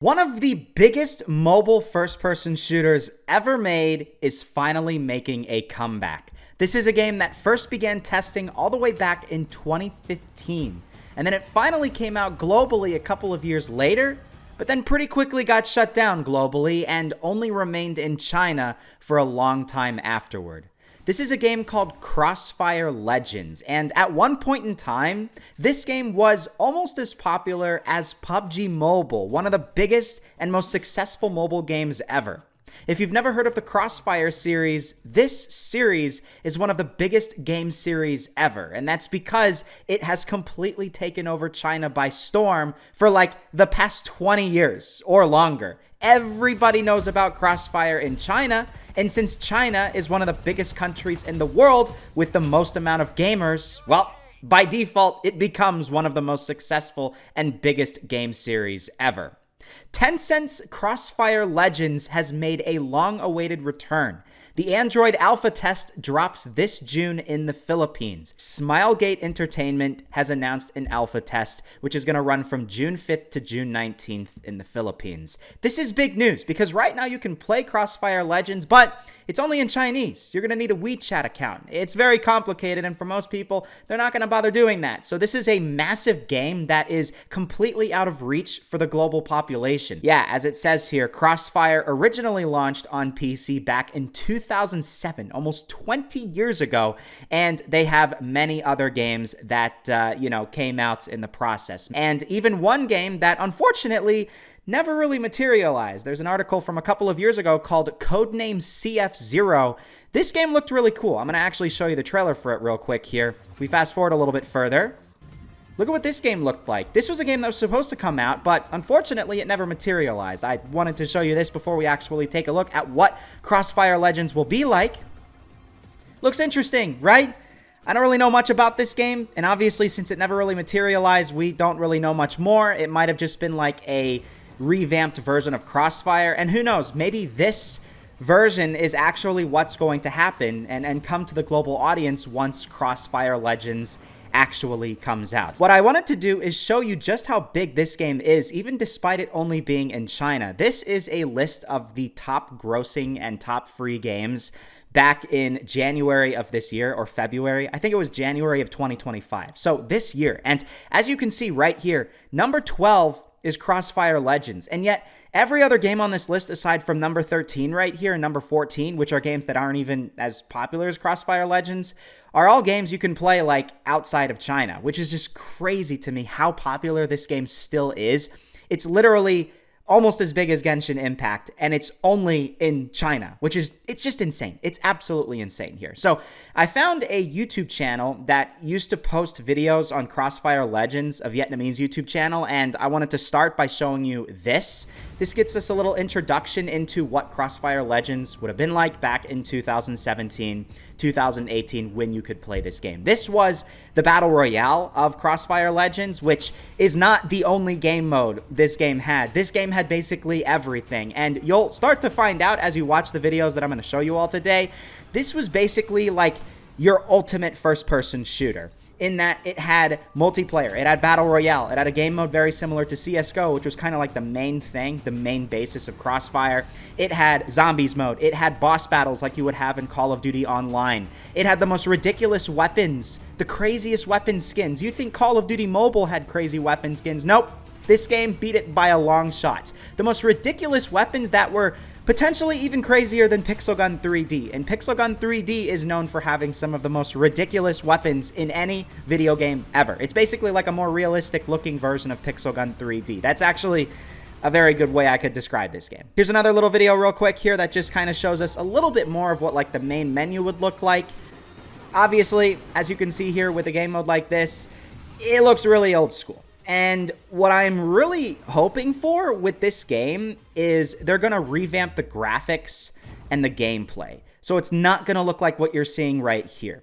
One of the biggest mobile first-person shooters ever made is finally making a comeback. This is a game that first began testing all the way back in 2015, and then it finally came out globally a couple of years later, but then pretty quickly got shut down globally and only remained in China for a long time afterward. This is a game called Crossfire Legends, and at one point in time, this game was almost as popular as PUBG Mobile, one of the biggest and most successful mobile games ever. If you've never heard of the Crossfire series, this series is one of the biggest game series ever, and that's because it has completely taken over China by storm for like the past 20 years or longer. Everybody knows about Crossfire in China, and since China is one of the biggest countries in the world with the most amount of gamers, well, by default, it becomes one of the most successful and biggest game series ever. Tencent's Crossfire Legends has made a long-awaited return. The Android alpha test drops this June in the Philippines. Smilegate Entertainment has announced an alpha test, which is going to run from June 5th to June 19th in the Philippines. This is big news because right now you can play Crossfire Legends, but it's only in Chinese. You're going to need a WeChat account. It's very complicated, and for most people, they're not going to bother doing that. So this is a massive game that is completely out of reach for the global population. Yeah, as it says here, Crossfire originally launched on PC back in 2007, almost 20 years ago, and they have many other games that, came out in the process. And even one game that, unfortunately, never really materialized. There's an article from a couple of years ago called Codename CF0. This game looked really cool. I'm going to actually show you the trailer for it real quick here. If we fast forward a little bit further, look at what this game looked like. This was a game that was supposed to come out, but unfortunately, it never materialized. I wanted to show you this before we actually take a look at what Crossfire Legends will be like. Looks interesting, right? I don't really know much about this game, and obviously, since it never really materialized, we don't really know much more. It might have just been like a revamped version of Crossfire, and who knows, maybe this version is actually what's going to happen and come to the global audience once Crossfire Legends actually comes out. What I wanted to do is show you just how big this game is, even despite it only being in China. This is a list of the top grossing and top free games back in January of this year, or February. I think it was January of 2025. So this year. And as you can see right here, number 12 is Crossfire Legends. And yet, every other game on this list, aside from number 13 right here and number 14, which are games that aren't even as popular as Crossfire Legends, are all games you can play like outside of China, which is just crazy to me how popular this game still is. It's literally almost as big as Genshin Impact, and it's only in China, it's just insane. It's absolutely insane here. So I found a YouTube channel that used to post videos on Crossfire Legends, a Vietnamese YouTube channel, and I wanted to start by showing you this. This gets us a little introduction into what Crossfire Legends would have been like back in 2017, 2018, when you could play this game. This was the Battle Royale of Crossfire Legends, which is not the only game mode this game had. This game had basically everything, and you'll start to find out as you watch the videos that I'm going to show you all today. This was basically like your ultimate first-person shooter, in that it had multiplayer, it had Battle Royale, it had a game mode very similar to CSGO, which was kind of like the main thing, the main basis of Crossfire. It had Zombies mode, it had boss battles like you would have in Call of Duty Online. It had the most ridiculous weapons, the craziest weapon skins. You think Call of Duty Mobile had crazy weapon skins? Nope. This game beat it by a long shot. The most ridiculous weapons that were potentially even crazier than Pixel Gun 3D. And Pixel Gun 3D is known for having some of the most ridiculous weapons in any video game ever. It's basically like a more realistic looking version of Pixel Gun 3D. That's actually a very good way I could describe this game. Here's another little video real quick here that just kind of shows us a little bit more of what like the main menu would look like. Obviously, as you can see here with a game mode like this, it looks really old school. And what I'm really hoping for with this game is they're going to revamp the graphics and the gameplay. So it's not going to look like what you're seeing right here.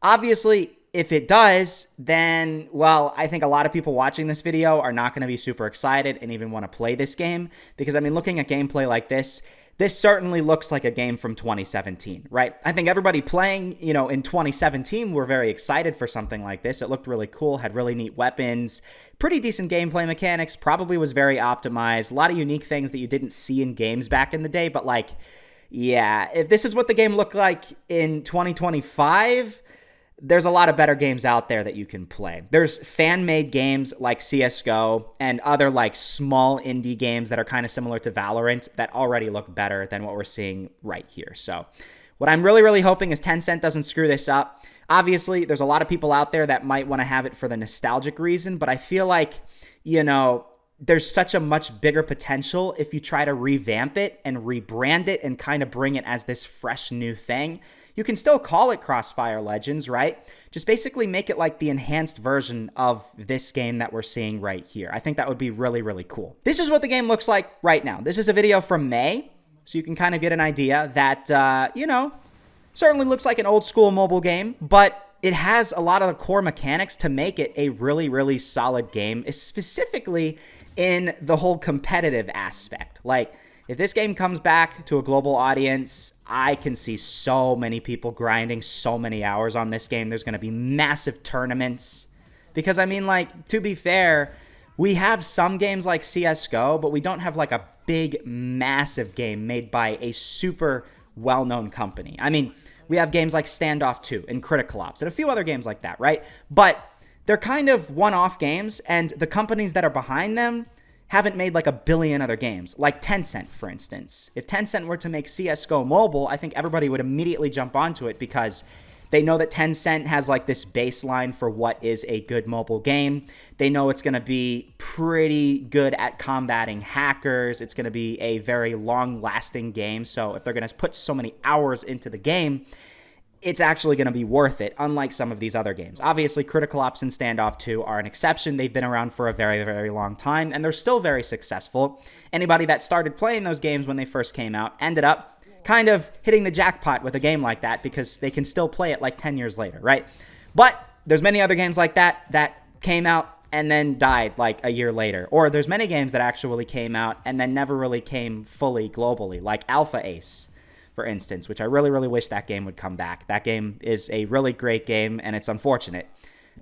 Obviously, if it does, then, well, I think a lot of people watching this video are not going to be super excited and even want to play this game. Because, I mean, looking at gameplay like this, this certainly looks like a game from 2017, right? I think everybody playing, in 2017 were very excited for something like this. It looked really cool, had really neat weapons, pretty decent gameplay mechanics, probably was very optimized, a lot of unique things that you didn't see in games back in the day, but like, yeah, if this is what the game looked like in 2025, there's a lot of better games out there that you can play. There's fan-made games like CSGO and other like small indie games that are kind of similar to Valorant that already look better than what we're seeing right here. So what I'm really, really hoping is Tencent doesn't screw this up. Obviously, there's a lot of people out there that might want to have it for the nostalgic reason, but I feel like, there's such a much bigger potential if you try to revamp it and rebrand it and kind of bring it as this fresh new thing. You can still call it Crossfire Legends, right? Just basically make it like the enhanced version of this game that we're seeing right here. I think that would be really, really cool. This is what the game looks like right now. This is a video from May, so you can kind of get an idea that, certainly looks like an old school mobile game, but it has a lot of the core mechanics to make it a really, really solid game, specifically in the whole competitive aspect. Like, if this game comes back to a global audience, I can see so many people grinding so many hours on this game. There's going to be massive tournaments. Because, to be fair, we have some games like CSGO, but we don't have like a big, massive game made by a super well-known company. We have games like Standoff 2 and Critical Ops and a few other games like that, right? But they're kind of one-off games, and the companies that are behind them haven't made like a billion other games, like Tencent, for instance. If Tencent were to make CSGO mobile, I think everybody would immediately jump onto it because they know that Tencent has like this baseline for what is a good mobile game. They know it's going to be pretty good at combating hackers. It's going to be a very long-lasting game. So if they're going to put so many hours into the game, it's actually going to be worth it, unlike some of these other games. Obviously, Critical Ops and Standoff 2 are an exception. They've been around for a very, very long time, and they're still very successful. Anybody that started playing those games when they first came out ended up kind of hitting the jackpot with a game like that because they can still play it like 10 years later, right? But there's many other games like that that came out and then died like a year later. Or there's many games that actually came out and then never really came fully globally, like Alpha Ace, for instance, which I really, really wish that game would come back. That game is a really great game, and it's unfortunate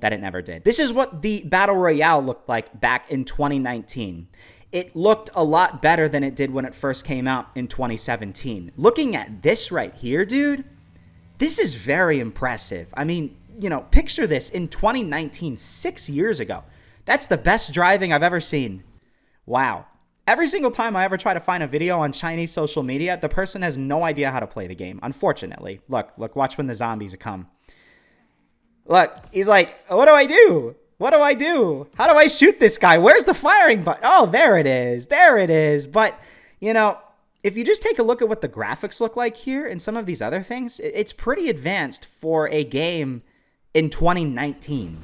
that it never did. This is what the Battle Royale looked like back in 2019. It looked a lot better than it did when it first came out in 2017. Looking at this right here, dude, this is very impressive. Picture this in 2019, 6 years ago. That's the best driving I've ever seen. Wow. Every single time I ever try to find a video on Chinese social media, the person has no idea how to play the game, unfortunately. Look, watch when the zombies come. Look, he's like, what do I do? What do I do? How do I shoot this guy? Where's the firing button? Oh, there it is. There it is. But, if you just take a look at what the graphics look like here and some of these other things, it's pretty advanced for a game in 2019,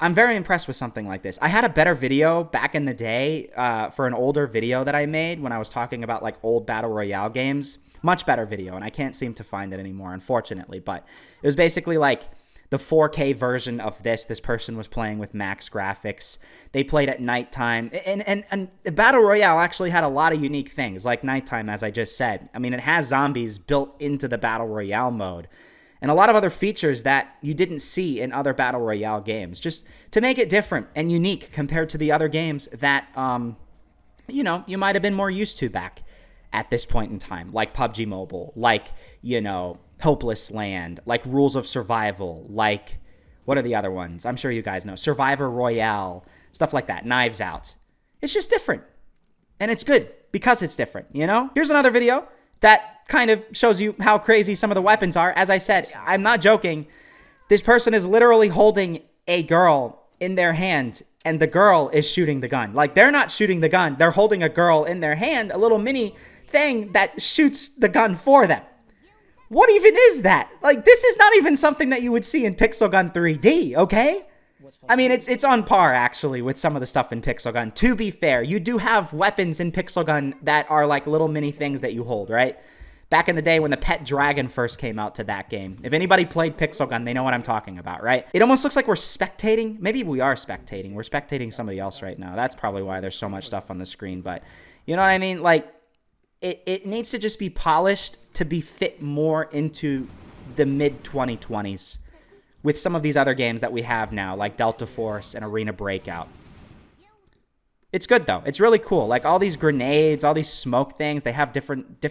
I'm very impressed with something like this. I had a better video back in the day for an older video that I made when I was talking about like old Battle Royale games. Much better video, and I can't seem to find it anymore, unfortunately. But it was basically like the 4K version of this. This person was playing with max graphics. They played at nighttime. And Battle Royale actually had a lot of unique things, like nighttime, as I just said. It has zombies built into the Battle Royale mode. And a lot of other features that you didn't see in other Battle Royale games, just to make it different and unique compared to the other games that, you might have been more used to back at this point in time, like PUBG Mobile, like, Hopeless Land, like Rules of Survival, like, what are the other ones? I'm sure you guys know. Survivor Royale, stuff like that, Knives Out. It's just different. And it's good because it's different, Here's another video that kind of shows you how crazy some of the weapons are. As I said, I'm not joking. This person is literally holding a girl in their hand, and the girl is shooting the gun. Like, they're not shooting the gun. They're holding a girl in their hand, a little mini thing that shoots the gun for them. What even is that? Like, this is not even something that you would see in Pixel Gun 3D, okay? It's on par, actually, with some of the stuff in Pixel Gun. To be fair, you do have weapons in Pixel Gun that are like little mini things that you hold, right? Back in the day when the pet dragon first came out to that game. If anybody played Pixel Gun, they know what I'm talking about, right? It almost looks like we're spectating. Maybe we are spectating. We're spectating somebody else right now. That's probably why there's so much stuff on the screen. But you know what I mean? Like, it needs to just be polished to be fit more into the mid-2020s with some of these other games that we have now, like Delta Force and Arena Breakout. It's good, though. It's really cool. Like, all these grenades, all these smoke things, they have different...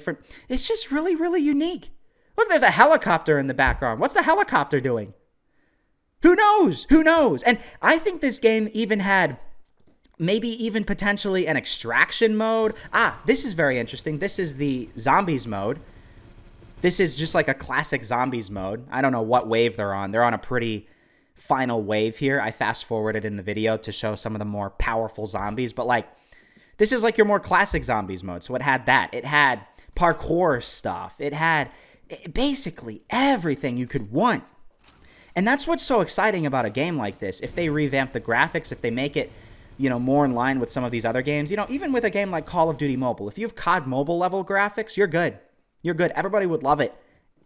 It's just really, really unique. Look, there's a helicopter in the background. What's the helicopter doing? Who knows? Who knows? And I think this game even had maybe even potentially an extraction mode. This is very interesting. This is the zombies mode. This is just like a classic zombies mode. I don't know what wave they're on. They're on a pretty final wave here. I fast forwarded in the video to show some of the more powerful zombies, but like, this is like your more classic zombies mode. So it had that. It had parkour stuff. It had basically everything you could want. And that's what's so exciting about a game like this. If they revamp the graphics, if they make it, more in line with some of these other games, even with a game like Call of Duty Mobile, if you have COD Mobile level graphics, you're good. You're good. Everybody would love it.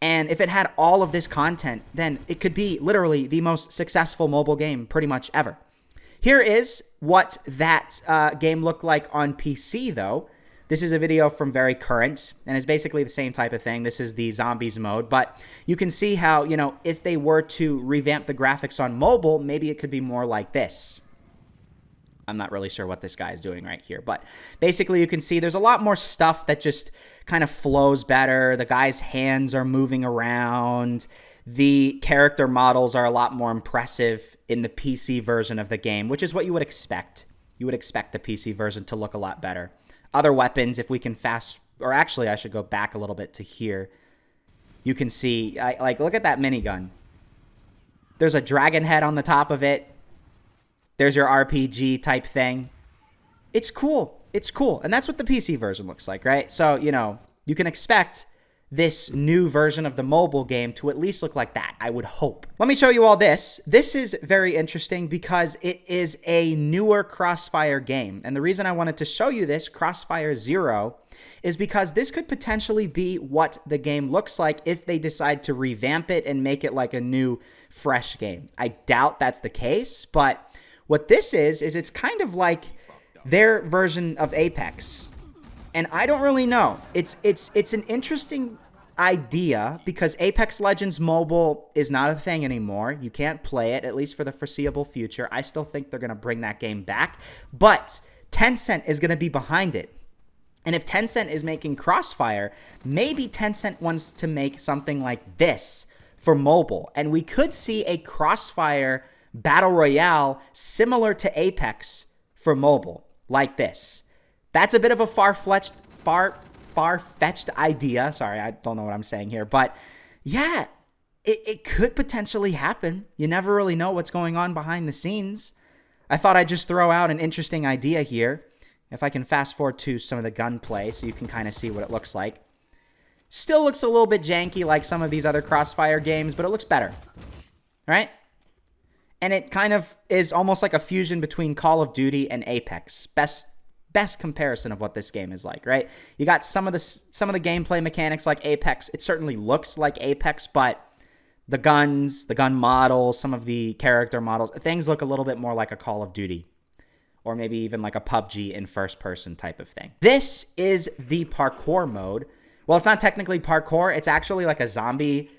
And if it had all of this content, then it could be literally the most successful mobile game pretty much ever. Here is what that game looked like on PC, though. This is a video from Very Current, and it's basically the same type of thing. This is the zombies mode, but you can see how, if they were to revamp the graphics on mobile, maybe it could be more like this. I'm not really sure what this guy is doing right here, but basically you can see there's a lot more stuff that just kind of flows better. The guy's hands are moving around. The character models are a lot more impressive in the PC version of the game, which is what you would expect. You would expect the PC version to look a lot better. Other weapons, if we can actually I should go back a little bit to here. You can see, look at that minigun. There's a dragon head on the top of it. There's your RPG type thing. It's cool. It's cool. And that's what the PC version looks like, right? So, you can expect this new version of the mobile game to at least look like that, I would hope. Let me show you all this. This is very interesting because it is a newer Crossfire game. And the reason I wanted to show you this, Crossfire 0, is because this could potentially be what the game looks like if they decide to revamp it and make it like a new, fresh game. I doubt that's the case, but what this is it's kind of like their version of Apex. And I don't really know. It's an interesting idea because Apex Legends Mobile is not a thing anymore. You can't play it, at least for the foreseeable future. I still think they're going to bring that game back. But Tencent is going to be behind it. And if Tencent is making Crossfire, maybe Tencent wants to make something like this for mobile. And we could see a Crossfire Battle Royale similar to Apex for mobile, like this. That's a bit of a far-fetched idea. Sorry, I don't know what I'm saying here. But yeah, it could potentially happen. You never really know what's going on behind the scenes. I thought I'd just throw out an interesting idea here. If I can fast forward to some of the gunplay so you can kind of see what it looks like. Still looks a little bit janky like some of these other Crossfire games, but it looks better. Right? And it kind of is almost like a fusion between Call of Duty and Apex. Best comparison of what this game is like, right? You got some of the gameplay mechanics like Apex. It certainly looks like Apex, but the guns, the gun models, some of the character models, things look a little bit more like a Call of Duty or maybe even like a PUBG in first person type of thing. This is the parkour mode. Well, it's not technically parkour. It's actually like a zombie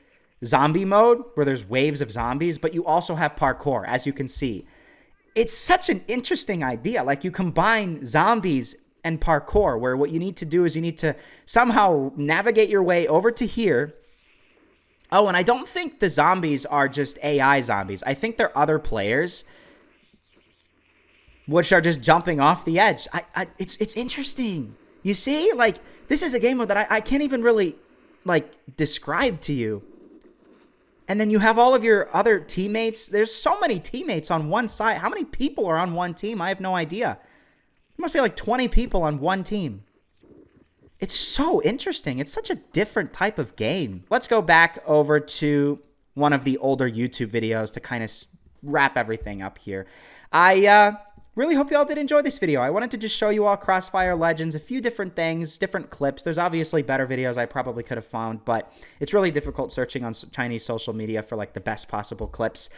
mode where there's waves of zombies, but you also have parkour, as you can see. It's such an interesting idea. Like, you combine zombies and parkour, where what you need to do is you need to somehow navigate your way over to here. Oh, and I don't think the zombies are just AI zombies. I think they're other players which are just jumping off the edge. It's interesting. You see? Like, this is a game that I can't even really, describe to you. And then you have all of your other teammates. There's so many teammates on one side. How many people are on one team? I have no idea. There must be like 20 people on one team. It's so interesting. It's such a different type of game. Let's go back over to one of the older YouTube videos to kind of wrap everything up here. I really hope you all did enjoy this video. I wanted to just show you all Crossfire Legends, a few different things, different clips. There's obviously better videos I probably could have found, but it's really difficult searching on Chinese social media for the best possible clips.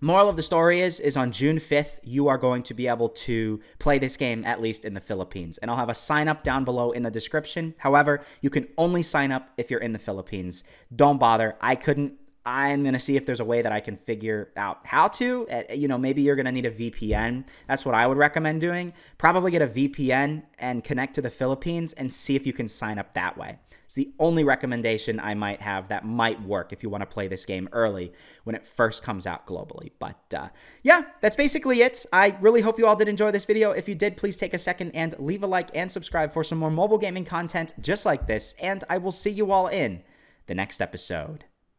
Moral of the story is on June 5th, you are going to be able to play this game, at least in the Philippines. And I'll have a sign up down below in the description. However, you can only sign up if you're in the Philippines. Don't bother. I'm going to see if there's a way that I can figure out how to. Maybe you're going to need a VPN. That's what I would recommend doing. Probably get a VPN and connect to the Philippines and see if you can sign up that way. It's the only recommendation I might have that might work if you want to play this game early when it first comes out globally. But yeah, that's basically it. I really hope you all did enjoy this video. If you did, please take a second and leave a like and subscribe for some more mobile gaming content just like this. And I will see you all in the next episode.